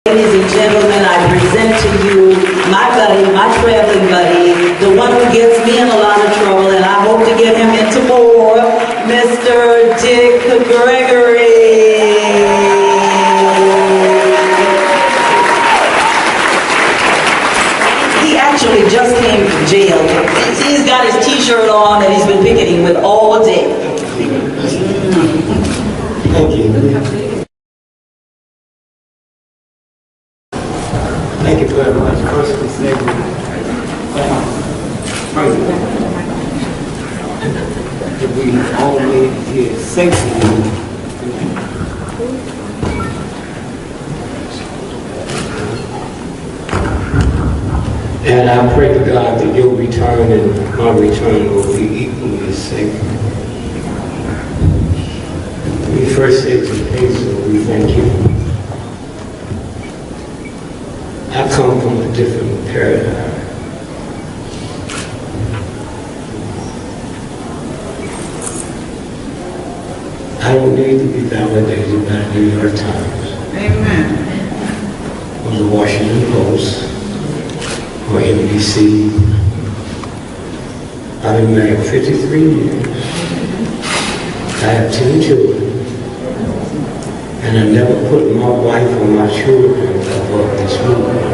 Ladies and gentlemen, I present to you my buddy, my traveling buddy, the one who gets me in a lot of trouble, and I hope to get him into more, Mr. Dick Gregory. He actually just came from jail. He's got his t-shirt on that he's been picketing with all day. Thank you. Thank you very much. First, we say that we all made it here safely. And I pray to God that your return and my return will be equally as safe. We first say to Hazel, we thank you. I come from a different paradigm. I don't need to be validated by the New York Times. Amen. Or the Washington Post, or NBC. I've been married 53 years. I have 10 children. And I never put my wife or my children above this movement.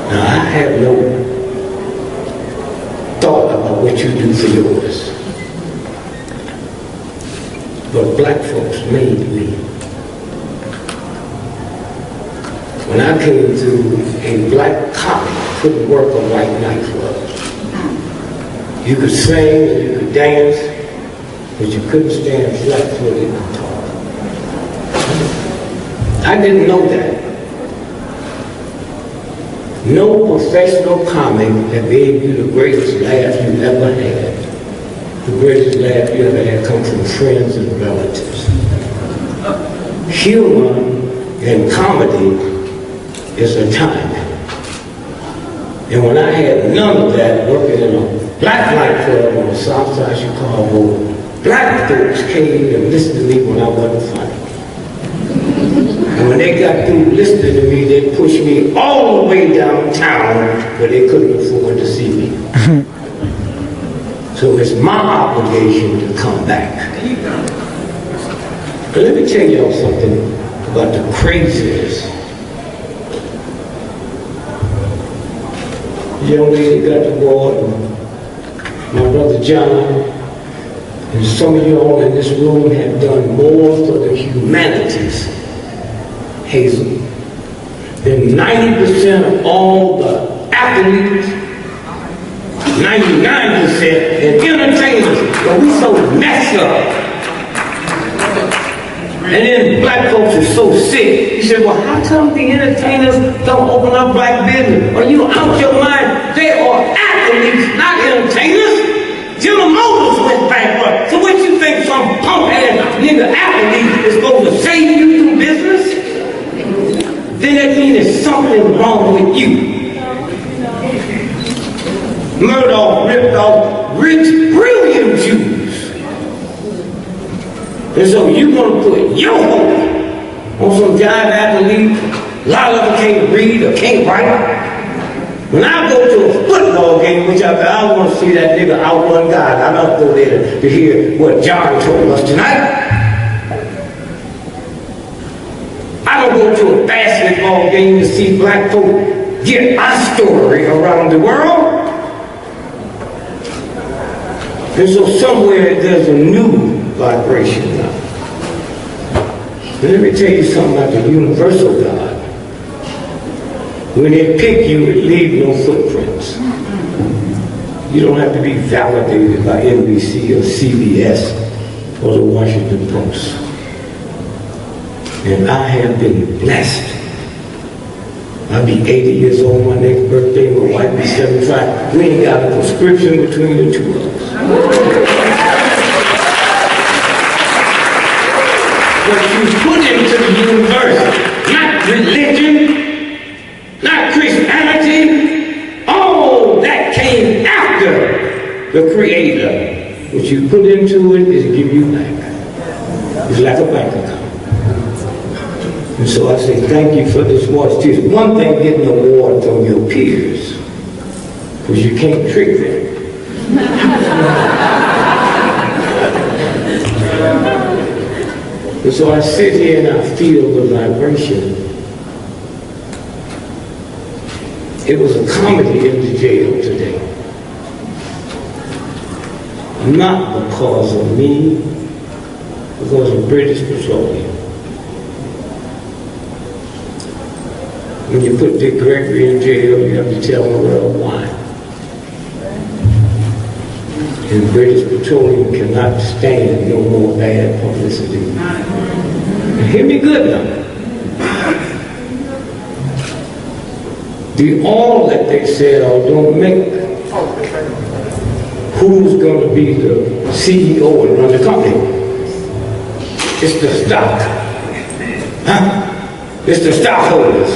Now, I have no thought about what you do for yours. But black folks made me. When I came to a black cop, couldn't work a white nightclub. You could sing and you could dance, but you couldn't stand flat-footed and talk. I didn't know that. No professional comic that gave you the greatest laugh you ever had. The greatest laugh you ever had come from friends and relatives. Humor and comedy is a time. And when I had none of that, working in a black nightclub on the south side of Chicago, black folks came and listened to me when I wasn't funny. And when they got through listening to me, they pushed me all the way downtown where they couldn't afford to see me. So it's my obligation to come back. But let me tell y'all something about the craziness. The young lady got the board, and my brother John, and some of y'all in this room have done more for the humanities, Hazel, than 90% of all the athletes, 99% and entertainers, but we so messed up. And then black folks are so sick. He said, well, how come the entertainers don't open up black business? Are you out your mind? They are athletes, not entertainers. General Motors went bankrupt. So what you think some punk-ass nigga athlete is going to save you through business? Then that means there's something wrong with you. Murdoch ripped off rich, brilliant Jews. And so you're going to put your hope on some giant athlete, a lot of them can't read or can't write. When I go to a football game, which I want to see that nigga outrun God, I don't go there to hear what John told us tonight. I don't go to a basketball game to see black folk get our story around the world. And so somewhere there's a new vibration now. But let me tell you something about the universal God. When they pick you, it leaves no footprints. You don't have to be validated by NBC or CBS or the Washington Post. And I have been blessed. I'll be 80 years old my next birthday, my wife be 75. We ain't got a prescription between the two of us. But you put into the universe, not religion, not Christianity. All that came after the Creator. What you put into it is give you back. It's like a bank account. And so I say, thank you for this watch. It's one thing getting an award from your peers, because you can't trick them. And so I sit here and I feel the vibration. It was a comedy in the jail today. Not because of me, because of British Petroleum. When you put Dick Gregory in jail, you have to tell the world why. And British Petroleum cannot stand no more bad publicity. And hear me good now. The all that they said don't make who's going to be the CEO and run the company. It's the stock. Huh? It's the stockholders.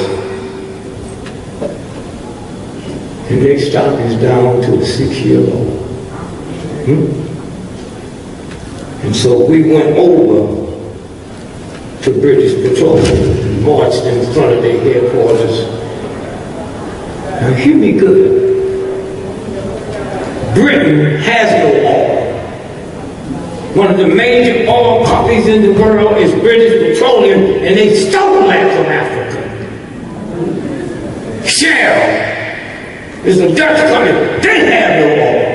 And their stock is down to a 6-year low. And so we went over to British Petroleum and marched in front of their headquarters. Now hear me good. Britain has no oil. One of the major oil companies in the world is British Petroleum, and they stole that from Africa. Shell is a Dutch company. They have no oil.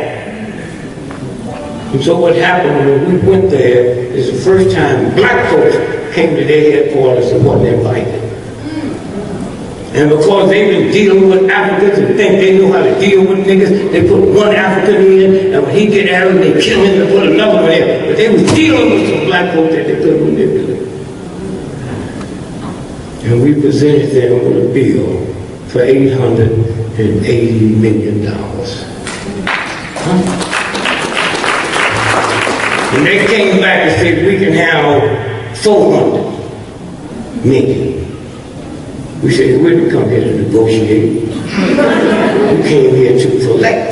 And so what happened when we went there is the first time black folks came to their headquarters and wasn't invited. And because they've been dealing with Africans and think they know how to deal with niggas, they put one African in, and when he get at them, they kill him and put another one in. But they was dealing with some black folks that they couldn't manipulate. And we presented them with a bill for $880 million. Huh? And they came back and said, we can have 400 million. We said, we didn't come here to negotiate. We came here to collect.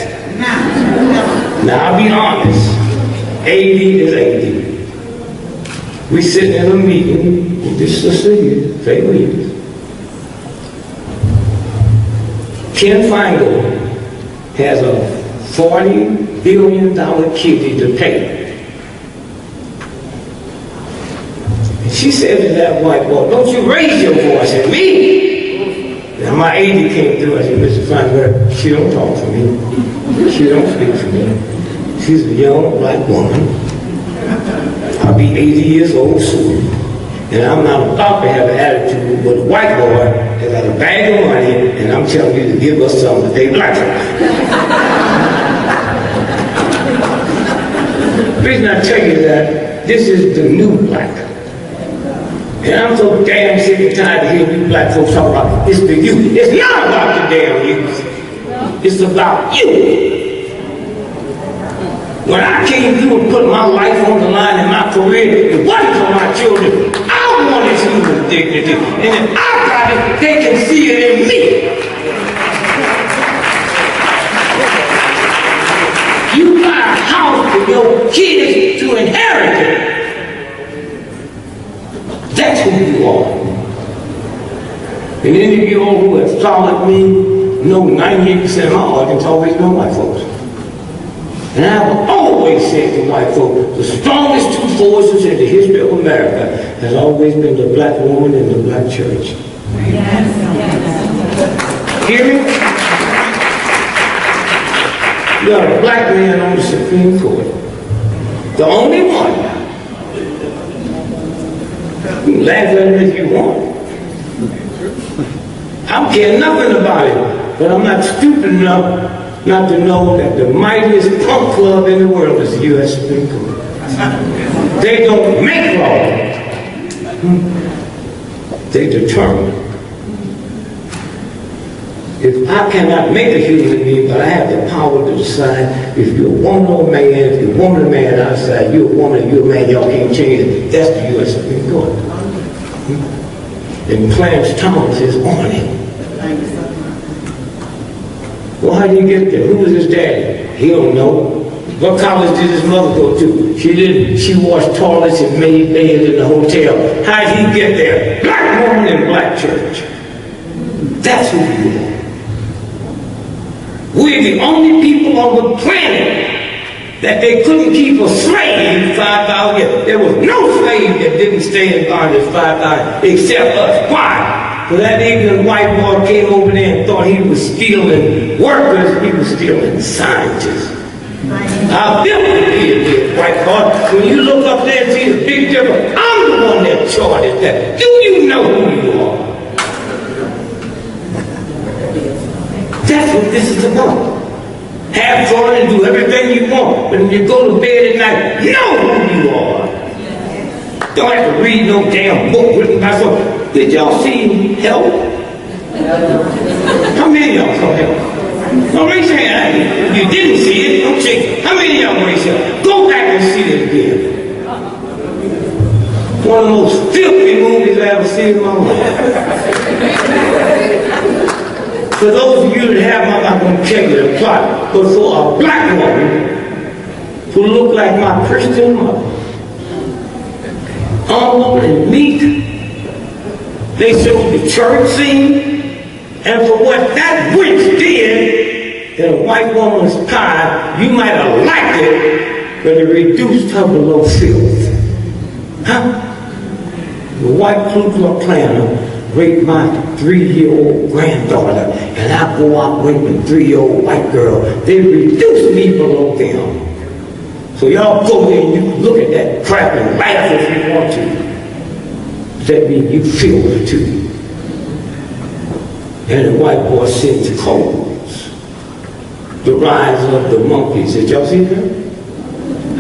Now, I'll be honest. 80 is 80. We sitting in a meeting with this sister here, Faye Williams. Ken Feingold has a $40 billion kitty to pay. She said to that white boy, don't you raise your voice at me. Now my AD came through. I said, Mr. Feinberg, she don't talk to me. She don't speak to me. She's a young black woman. I'll be 80 years old soon. And I'm not about to have an attitude with a white boy that got a bag of money and I'm telling you to give us some today black folks. The reason I tell you that, this is the new black. And I'm so damn sick and tired of hearing you black folks talk about it's the youth. It's not about the damn youth. It's about you. When I came here and put my life on the line in my career, it wasn't for my children. I wanted human dignity. And if I got it, they can see it in me. You buy a house for your kids to inherit it. That's who you are. And any of you all who have followed me know 98% of my audience always know white folks. And I have always said to white folks, the strongest two forces in the history of America has always been the black woman and the black church. Yes. Hear me? You got a black man on the Supreme Court. The only one. You can laugh at him if you want. I don't care nothing about it, but I'm not stupid enough not to know that the mightiest punk club in the world is the U.S. Supreme Court. They don't make law. They determine. If I cannot make a human being, but I have the power to decide if you're a woman or a man, if you're a woman or a man outside, you're a woman, you're a man, y'all can't change it. That's the U.S. Supreme Court. And Clarence Thomas is on it. Well, how did he get there? Who was his daddy? He don't know. What college did his mother go to? She didn't. She washed toilets and made beds in the hotel. How did he get there? Black woman in black church. That's who we are. We're the only people on the planet that they couldn't keep a slave 5,000 years. There was no slave that didn't stay in bondage 5,000 except us. Why? Because that ignorant white boy came over there and thought he was stealing workers. He was stealing scientists. How different he is, white boy. When you look up there and see the big difference, I'm the one that charted that. Do you know who you are? That's what this is about. Have fun and do everything you want. But when you go to bed at night, know who you are. Don't have to read no damn book written by someone. Did y'all see Help? How many of y'all saw Help? Don't raise your hand. If you didn't see it, don't shake it. How many of y'all raise your hand? Go back and see it again. One of the most filthy movies I ever seen in my life. For those of you that have, I'm not going to tell you the plot, but for a black woman who looked like my Christian mother, humble and meek, they showed the church scene, and for what that witch did in a white woman's pie, you might have liked it, but it reduced her below filth. Huh? The white Ku Klux Klan raped my 3-year-old granddaughter, and I go out raping 3-year-old white girl. They reduce me below them. So y'all go there and you look at that crap and laugh if you want to. That means you feel it too. And the white boy sends codes. The rise of the monkeys. Did y'all see that?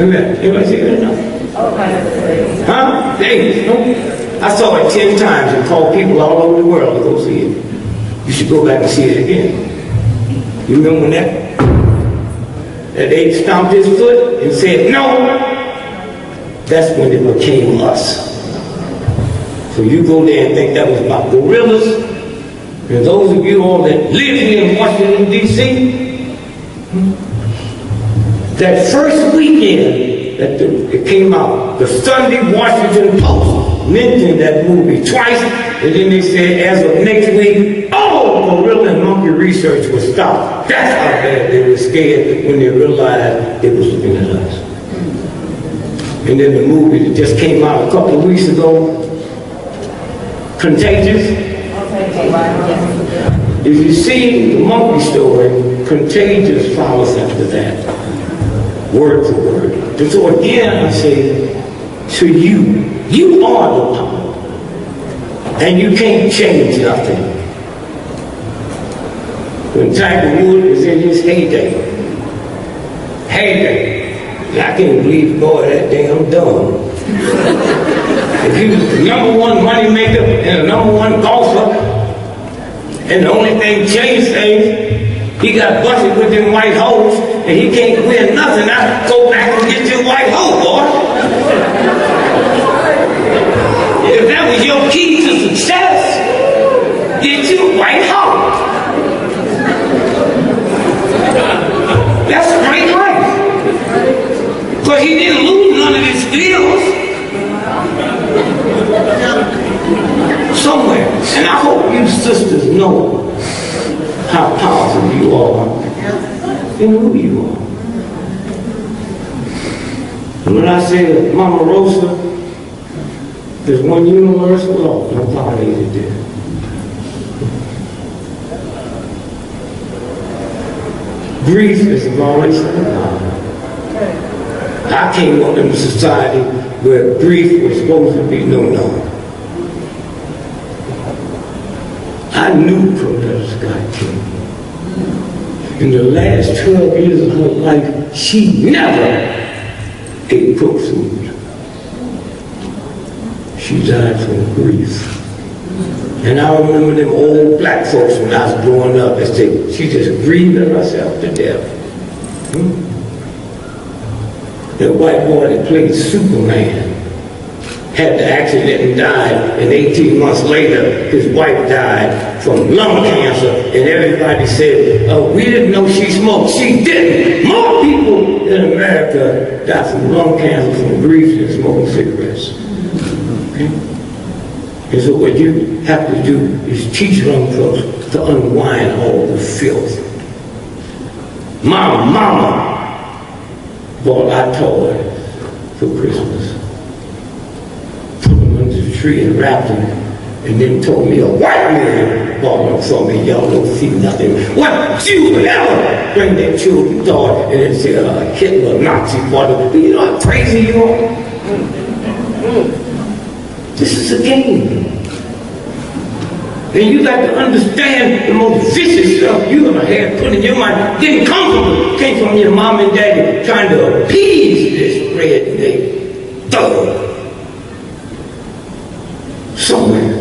Anybody see that now? Huh? Hey, I saw it 10 times and called people all over the world to go see it. You should go back and see it again. You remember when that they stomped his foot and said no? That's when it became us. So you go there and think that was about gorillas. And those of you all that live here in Washington, D.C., that first weekend that it came out, the Sunday Washington Post mentioned that movie twice, and then they said as of next week, all gorilla and monkey research was stopped. That's how bad they were scared when they realized it was looking at us. And then the movie that just came out a couple of weeks ago, Contagious. If you see the monkey story, Contagious follows after that, word for word. And so again, I say to you, you are the power, and you can't change nothing. When Tiger Woods was in his heyday, I can't believe, boy, that damn dumb. If he was the #1 money maker and the #1 golfer, and the only thing changed things, he got busted with them white holes, and he can't win nothing. Now go back and get your white hole, boy. If that was your key to success, get your white hole. That's a great race. But he didn't lose none of his skills. Somewhere. And I hope you sisters know how powerful you are and who you are. And when I say that Mama Rosa, there's one universal law, no violated there. Grief is a violation of God. I came up in a society where grief was supposed to be no. I knew Coretta Scott King. In the last 12 years of her life, she never ate cooked food. She died from grief. And I remember them old black folks when I was growing up, they said, she just grieving herself to death. That white boy that played Superman had the accident and died, and 18 months later, his wife died from lung cancer, and everybody said, oh, we didn't know she smoked. She didn't. More people in America die from lung cancer from grief than smoking cigarettes. Okay? And so what you have to do is teach young folks to unwind all the filth. My mama bought our toys for Christmas. Put them under the tree and wrapped them, and then told me a white man bought them for me. Y'all don't see nothing. What you would ever bring their children thought and then say Hitler, Nazi bought them. Do you know how crazy you are? This is a game. And you got to understand the most vicious stuff you ever had put in your mind didn't come from you. Came from your mom and daddy trying to appease this redneck thug somewhere.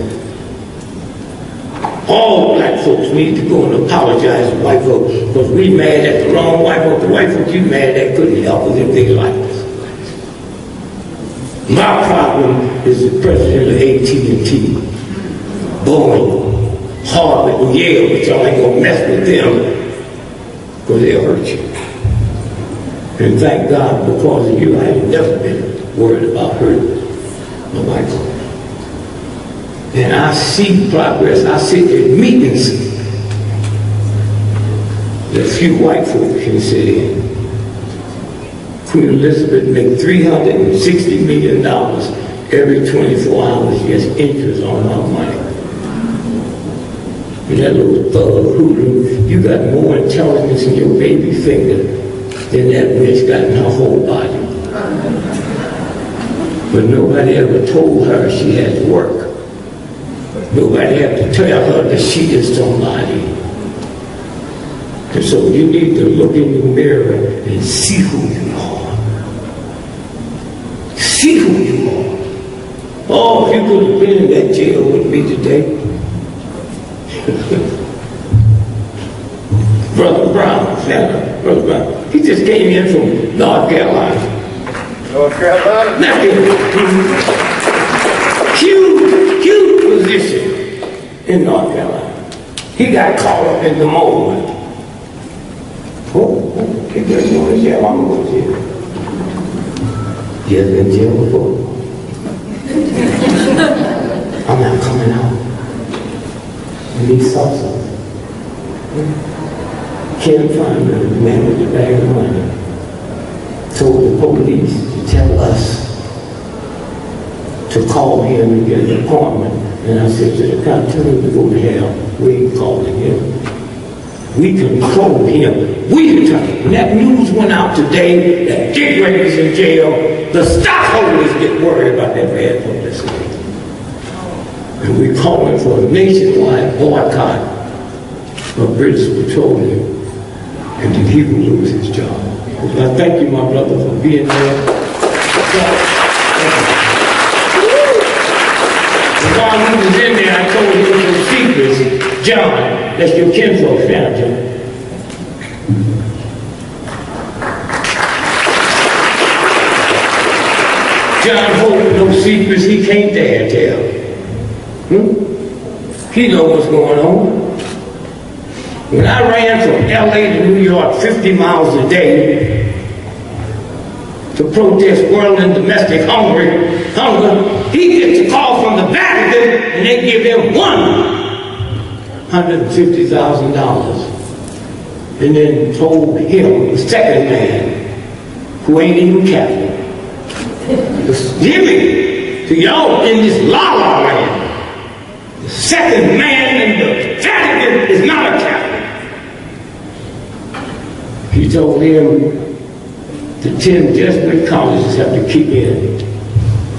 All black folks need to go and apologize to white folks because we mad at the wrong white folks. The white folks you mad at couldn't help us if they liked us. My problem is the president of AT&T, Boeing, Harvard, and Yale, but y'all ain't gonna mess with them because they'll hurt you. And thank God, because of you, I have never been worried about hurting my white folks. And I see progress. I sit at meetings that few white folks can sit in. Queen Elizabeth made $360 million every 24 hours. She has interest on her money. And that little thug hoodoo, you got more intelligence in your baby finger than that bitch got in her whole body. But nobody ever told her she had to work. Nobody had to tell her that she is somebody. And so you need to look in the mirror and see who you are. See who you are. Oh, if you could have been in that jail with me today. Brother Brown, Senator, Brother Brown, he just came in from North Carolina. North Carolina? Now, huge position in North Carolina. He got caught up in the moment. Oh, okay, there's no in jail. I'm going to jail. He has been in jail before. I'm not coming out. And he saw something. Can't find the man with the bag of money. Told the police to tell us to call him and get an appointment. And I said to the cop, tell him to go to hell. We ain't calling him. We control him. We determine. When that news went out today that Gregory's in jail, the stockholders get worried about that bad publicity. And we're calling for a nationwide boycott of British Petroleum and then he will lose his job. I thank you, my brother, for being there. While he was in there, I told him some secrets. John, that's your kinfolk, now, John. John holds no secrets he can't dare tell. He knows what's going on. When I ran from LA to New York 50 miles a day to protest world and domestic hunger, he gets a call from the Vatican and they give him $150,000. And then told him, the second man, who ain't even Catholic, was giving to y'all in this la-la land. The second man in the Vatican is not a Catholic. He told him the 10 Jesuit colleges have to keep in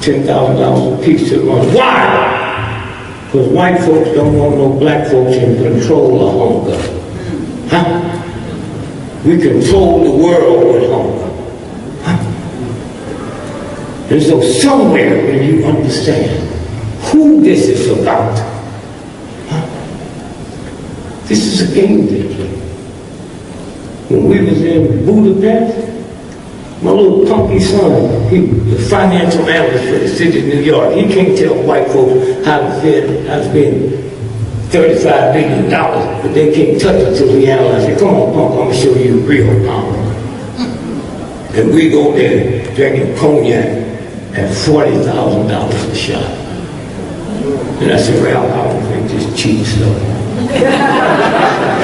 $10,000 a piece to run. Why? Because white folks don't want no black folks in control of hunger. Huh? We control the world with hunger. Huh? And so somewhere when you understand who this is about, this is a game they play. When we was in Budapest, My little punky son, he was a financial analyst for the city of New York. He can't tell white folks how to spend $35 billion, but they can't touch it until we analyze it. Come on, punk, I'm going to show you the real power. And we go there drinking cognac at $40,000 a shot. And I said, Ralph, I don't think this cheap stuff.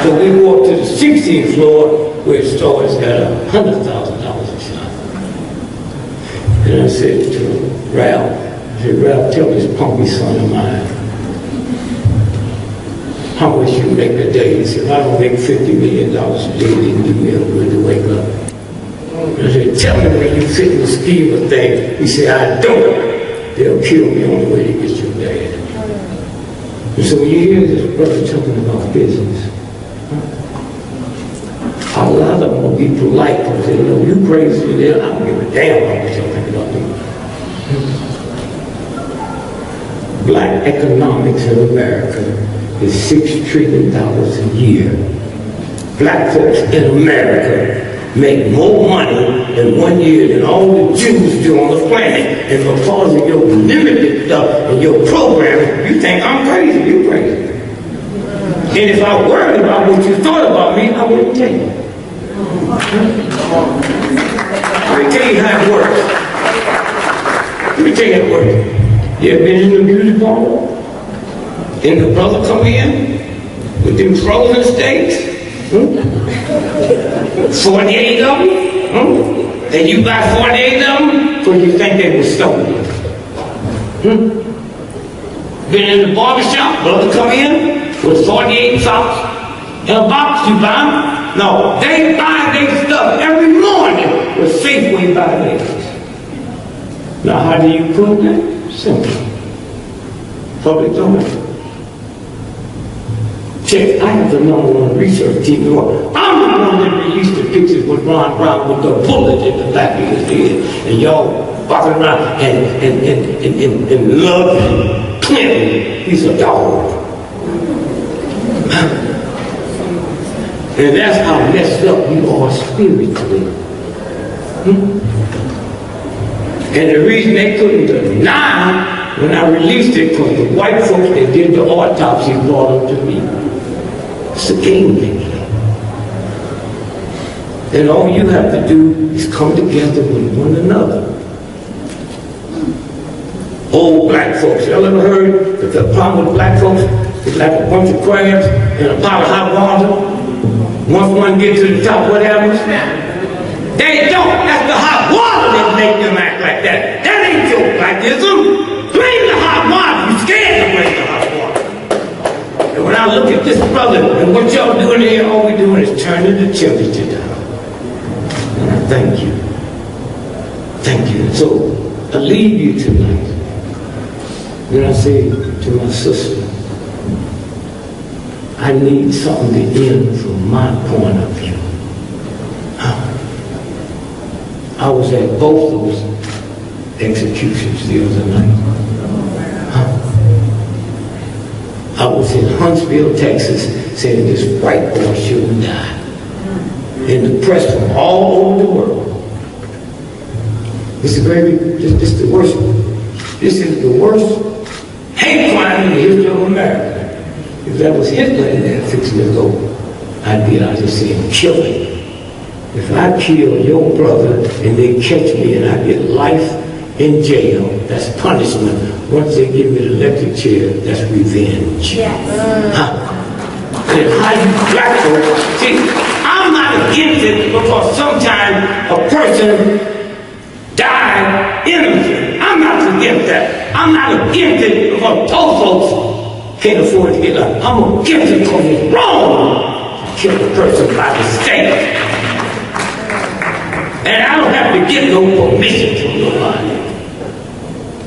So we walked to the 16th floor where it starts at $100,000 a shot. And I said to Ralph, tell this punky son of mine, how much you make a day? He said, I don't make $50 million a day, they give me a good to wake up. I said, tell me when you fit in the scheme of things. He said, I don't. They'll kill me on the way to get your dad. And so when you hear this brother talking about business, a lot of them will be polite because they know you crazy. I don't give a damn about what y'all think about me. Black economics in America is $6 trillion a year. Black folks in America make more money in 1 year than all the Jews do on the planet. And because of your limited stuff and your programming, you think I'm crazy. You're crazy. And if I worried about what you thought about me, I wouldn't tell you. Let me tell you how it works. Let me tell you how it works. You ever been in the beauty parlor? And the brother come in with them frozen steaks? 48 of them? And you buy 48 of them because you think they were stolen. Been in the barbershop, brother come in with 48 socks in a box, you buy them? No, they buy their stuff every morning with Safeway violations. Now how do you prove that? Simple. Public domain. Check, I have the #1 research team. I'm the one that released the pictures with Ron Brown with the bullet in the back of his head. And y'all walking around and loving Clinton. He's a dog. And that's how messed up you are spiritually. And the reason they couldn't deny when I released it, because the white folks that did the autopsy brought them to me. It's a game making. And all you have to do is come together with one another. Old black folks, y'all ever heard that the problem with black folks is like a bunch of crabs in a pot of hot water? Once one gets to the top, what happens? They don't. That's the hot water that make them act like that. That ain't your blackism. Blame the hot water. You scared to blame the hot water. And when I look at this brother and what y'all doing here, all we doing is turning the temperature down. And I thank you. Thank you. So I leave you tonight. Then I say to my sister, I need something to end from my point of view. I was at both those executions the other night. I was in Huntsville, Texas, saying this white boy shouldn't die. And the press from all over the world. Mr. Gregory, this is the worst. This is the worst hate crime in the history of America. If that was Hitler in there fixing to go, I'd be out there saying, kill him. If I kill your brother and they catch me and I get life in jail, that's punishment. Once they give me the electric chair, that's revenge. Yes. And how you black folks, see, I'm not against it because sometimes a person died innocent. I'm not against that. I'm not against it because those folks can't afford to get up. I'm against it because it's wrong to kill a person by mistake. And I don't have to get no permission from nobody.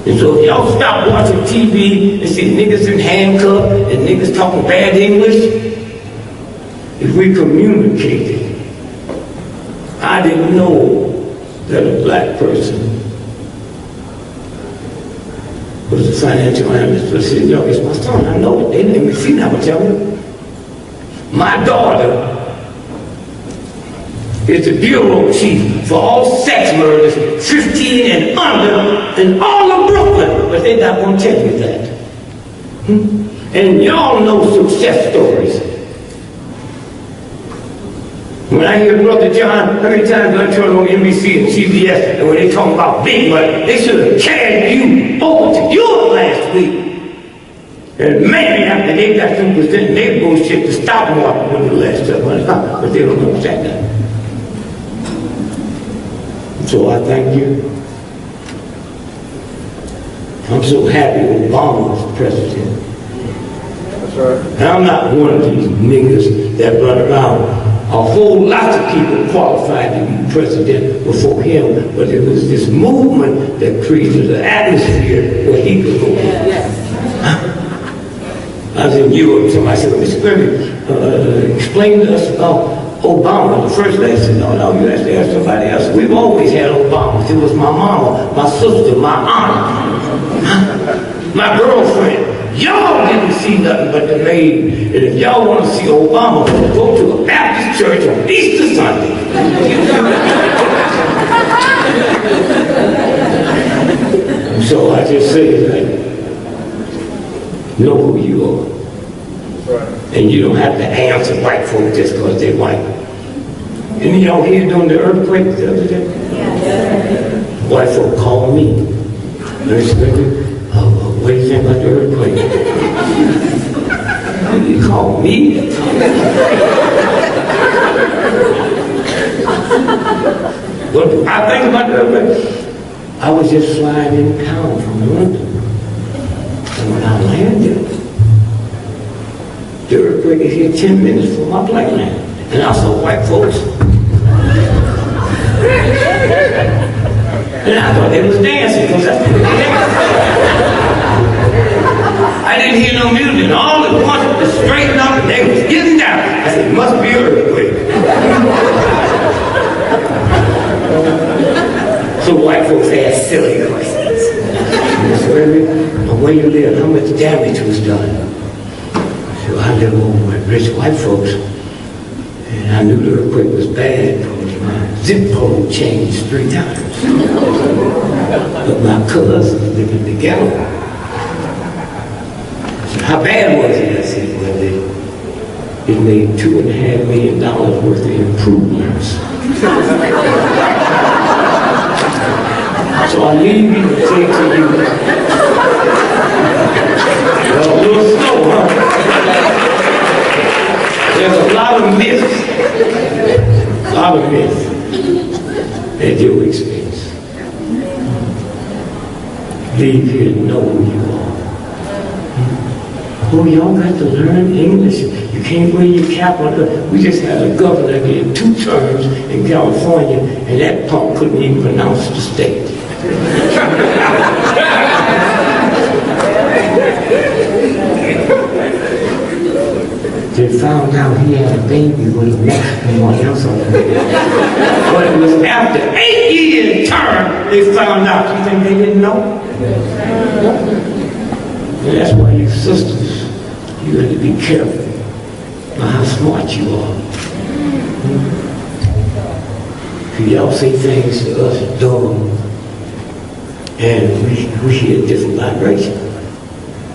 And so if y'all stop watching TV and see niggas in handcuffs and niggas talking bad English, if we communicated, I didn't know that a black person was a financial analyst. But I said, yo, it's my son, I know it. They didn't even see that, I'm telling you. My daughter is the bureau chief for all sex murders 15 and under in all of Brooklyn. But they're not going to tell you that. And y'all know success stories. When I hear Brother John, how many times I turn on NBC and CBS, and when they talk about big money, they should have carried you over to Europe last week. And maybe after they got some presenting their bullshit to stop market when the last stuff went up, but they don't understand that. So I thank you. I'm so happy Obama was president. That's right. And I'm not one of these niggas that run around. A whole lot of people qualified to be president before him, but it was this movement that created an atmosphere where he could go. I was in Europe, somebody said, Mr. Gregory, explain to us about Obama. The first lady said, no, you have to ask somebody else. We've always had Obama. It was my mama, my sister, my aunt, my girlfriend. Y'all didn't see nothing but the maid. And if y'all want to see Obama, go to a Baptist church on Easter Sunday. So I just say that, know who you are. And you don't have to answer white folks just because they're white. And y'all hear during the earthquake the other day? White folk called me. What do you think about the earthquake? You call me? What do I think about the earthquake? I was just flying in town from London. And when I landed, the earthquake is here 10 minutes from my plane land. And I saw white folks. And I thought they was dancing because that's what they danced. I didn't hear no music, and all at once it was straightened up and they was getting down. I said, it must be an earthquake. So white folks ask silly questions. Mr. Gregory, where you live, how much damage was done? So I live over with rich white folks, and I knew the earthquake was bad because my zip code changed 3 times. But my cousins living together. How bad was it? I said, well, it made $2.5 million worth of improvements. So I leave you to say to you, well, a little slow, huh? There's a lot of myths that you'll experience. Leave here and know who you are. Oh, y'all got to learn English. You can't wear your cap on. We just had a governor get 2 terms in California, and that punk couldn't even pronounce the state. They found out he had a baby with a Mexican else on it. But it was after 8 years term they found out. You think they didn't know? And that's why you sisters, you have to be careful about how smart you are. Y'all say things to us dumb, and we hear different vibration.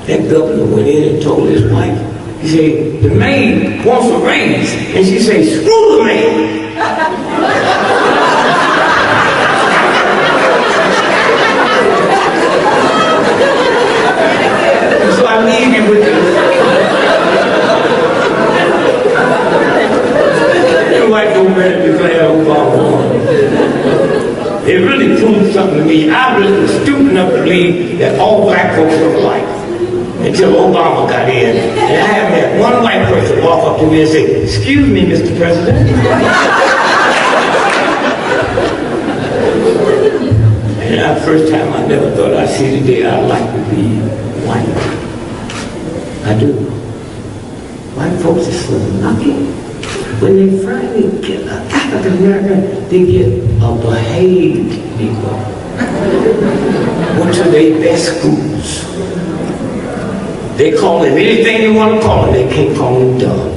That governor went in and told his wife, he said, the maid wants a raise, and she said, screw the maid. So I leave you with this. Your wife don't better declare Obama won. It really proved something to me. I was stupid enough to believe that all black folks were alike until Obama got in. And I haven't had one white person walk up to me and say, excuse me, Mr. President. And the first time I never thought I'd see the day I'd like to be white. I do. White folks are so lucky. When they finally get an African American, they get a behaved Negro. Went to their best schools. They call him anything they want to call him. They can't call him dumb.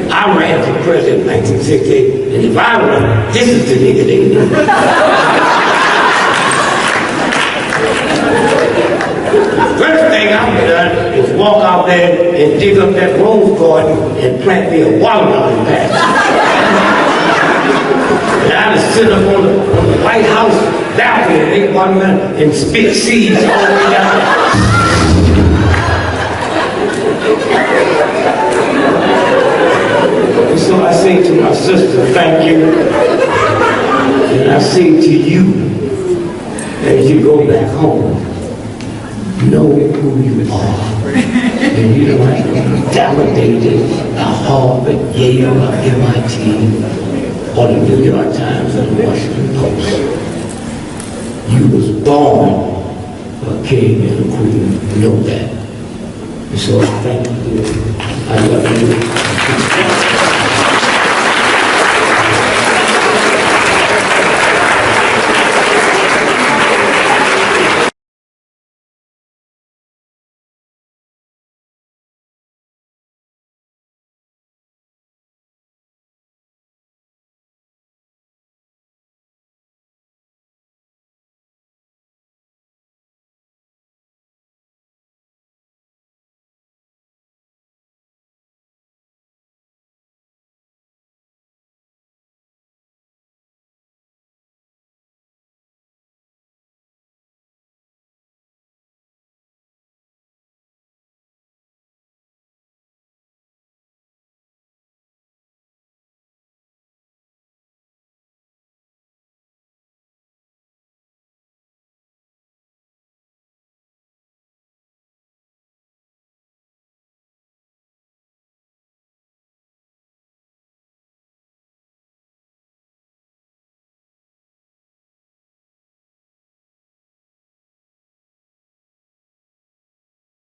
I ran for president in 1968. And if I were, this is the nigga they need. First thing I would have done was walk out there and dig up that rose garden and plant me a watermelon patch. And I'd have stood up on the White House balcony and make watermelon and spit seeds all the way down. And so I say to my sister, thank you. And I say to you, as you go back home, know who you are. And you don't have to be validated by Harvard, Yale, or MIT, or the New York Times, or the Washington Post. You was born a king and a queen. Know that. And so I thank you. I love you.